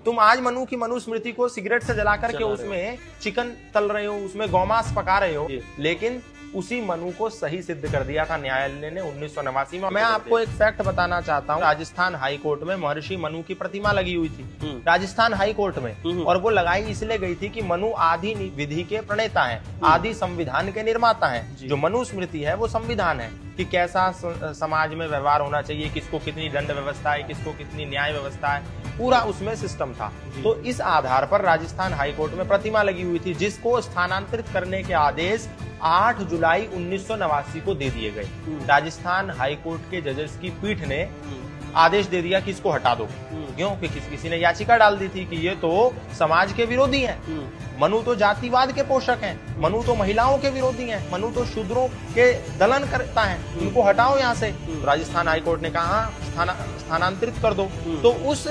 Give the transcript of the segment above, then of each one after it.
तुम आज मनु की मनुस्मृति को सिगरेट से जला करके उसमें चिकन तल रहे हो, उसमें गौमांस पका रहे हो, लेकिन उसी मनु को सही सिद्ध कर दिया था न्यायालय ने 1989 में। मैं आपको एक फैक्ट बताना चाहता हूँ। राजस्थान हाई कोर्ट में महर्षि मनु की प्रतिमा लगी हुई थी, राजस्थान हाई कोर्ट में, और वो लगाई इसलिए गई थी कि मनु आदि विधि के प्रणेता हैं, आदि संविधान के निर्माता हैं। जो मनुस्मृति है वो संविधान है कि कैसा समाज में व्यवहार होना चाहिए, किसको कितनी दंड व्यवस्था है, किसको कितनी न्याय व्यवस्था है, पूरा उसमें सिस्टम था। तो इस आधार पर राजस्थान हाई कोर्ट में प्रतिमा लगी हुई थी, जिसको स्थानांतरित करने के आदेश 8 जुलाई 1989 को दे दिए गए। राजस्थान हाई कोर्ट के जजेस की पीठ ने आदेश दे दिया कि इसको हटा दो। क्यों? कि किसी ने याचिका डाल दी थी कि ये तो समाज के विरोधी हैं। मनु तो जातिवाद के पोषक हैं, मनु तो महिलाओं के विरोधी हैं, मनु तो शूद्रों के दलन करता है, इनको हटाओ यहाँ से। तो राजस्थान हाई कोर्ट ने कहा स्थानांतरित कर दो। तो उस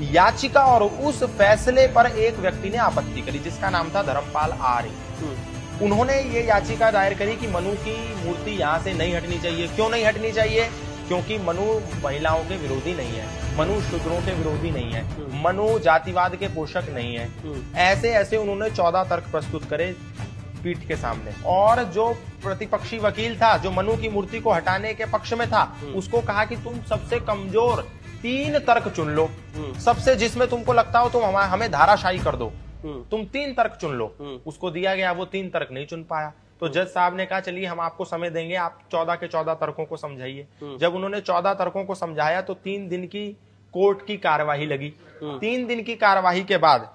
याचिका और उस फैसले पर एक व्यक्ति ने आपत्ति करी, जिसका नाम था धर्मपाल आर्य। उन्होंने ये याचिका दायर करी कि मनु की मूर्ति यहाँ से नहीं हटनी चाहिए। क्यों नहीं हटनी चाहिए? क्योंकि मनु महिलाओं के विरोधी नहीं है, मनु शूद्रों के विरोधी नहीं है, मनु जातिवाद के पोषक नहीं है। ऐसे ऐसे उन्होंने 14 तर्क प्रस्तुत करे पीठ के सामने। और जो प्रतिपक्षी वकील था, जो मनु की मूर्ति को हटाने के पक्ष में था, उसको कहा कि तुम सबसे कमजोर 3 तर्क चुन लो, सबसे जिसमें तुमको लगता हो तुम हमें धाराशायी कर दो, तुम 3 तर्क चुन लो। उसको दिया गया, वो 3 तर्क नहीं चुन पाया। तो जज साहब ने कहा चलिए हम आपको समय देंगे, आप 14 के 14 तर्कों को समझाइए। जब उन्होंने 14 तर्कों को समझाया तो 3 दिन की कोर्ट की कार्यवाही लगी। 3 दिन की कार्यवाही के बाद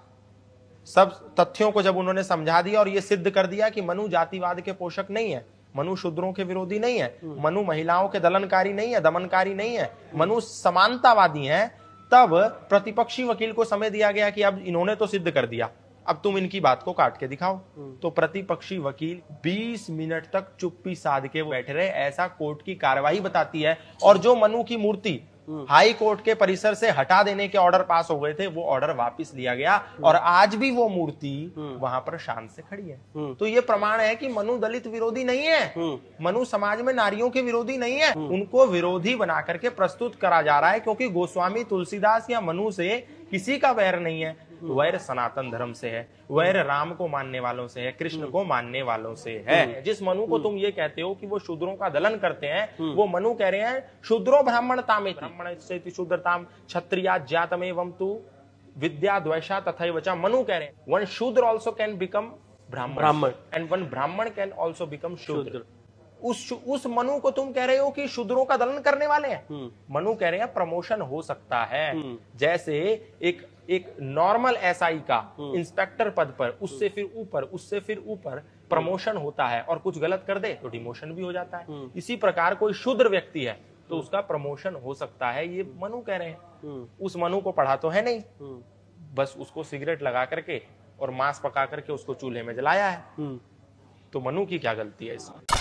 सब तथ्यों को जब उन्होंने समझा दिया और ये सिद्ध कर दिया कि मनु जातिवाद के पोषक नहीं है, मनु शूद्रों के विरोधी नहीं है, मनु महिलाओं के दलनकारी नहीं है, दमनकारी नहीं है, मनु समानतावादी है, तब प्रतिपक्षी वकील को समय दिया गया कि अब इन्होंने तो सिद्ध कर दिया, अब तुम इनकी बात को काट के दिखाओ। तो प्रतिपक्षी वकील 20 मिनट तक चुप्पी साध के बैठे रहे। ऐसा कोर्ट की कार्यवाही बताती है। और जो मनु की मूर्ति हाई कोर्ट के परिसर से हटा देने के ऑर्डर पास हो गए थे, वो ऑर्डर वापस लिया गया और आज भी वो मूर्ति वहां पर शान से खड़ी है। तो ये प्रमाण है कि मनु दलित विरोधी नहीं है, मनु समाज में नारियों के विरोधी नहीं है। उनको विरोधी बना करके प्रस्तुत करा जा रहा है, क्योंकि गोस्वामी तुलसीदास या मनु से किसी का वैर नहीं है। वैर सनातन धर्म से है, वैर राम को मानने वालों से है, कृष्ण को मानने वालों से है। जिस मनु को तुम ये कहते हो कि वो शूद्रों का दलन करते हैं, वो मनु कह रहे हैं शूद्रो ब्राह्मणतामेति, ब्राह्मण शूद्रताम क्षत्रिया जातमेवं तु विद्या द्वेषा तथैव च। मनु कह रहे हैं वन शूद्र ऑल्सो कैन बिकम ब्राह्मण एंड वन ब्राह्मण कैन ऑल्सो बिकम शूद्र। उस मनु को तुम कह रहे हो कि शूद्रों का दलन करने वाले हैं। मनु कह रहे हैं प्रमोशन हो सकता है। जैसे एक नॉर्मल एसआई का इंस्पेक्टर पद पर उससे फिर ऊपर प्रमोशन होता है, और कुछ गलत कर दे तो डिमोशन भी हो जाता है। इसी प्रकार कोई शूद्र व्यक्ति है तो उसका प्रमोशन हो सकता है, ये मनु कह रहे हैं। उस मनु को पढ़ा तो है नहीं, बस उसको सिगरेट लगा करके और मांस पका करके उसको चूल्हे में जलाया है। तो मनु की क्या गलती है इसमें?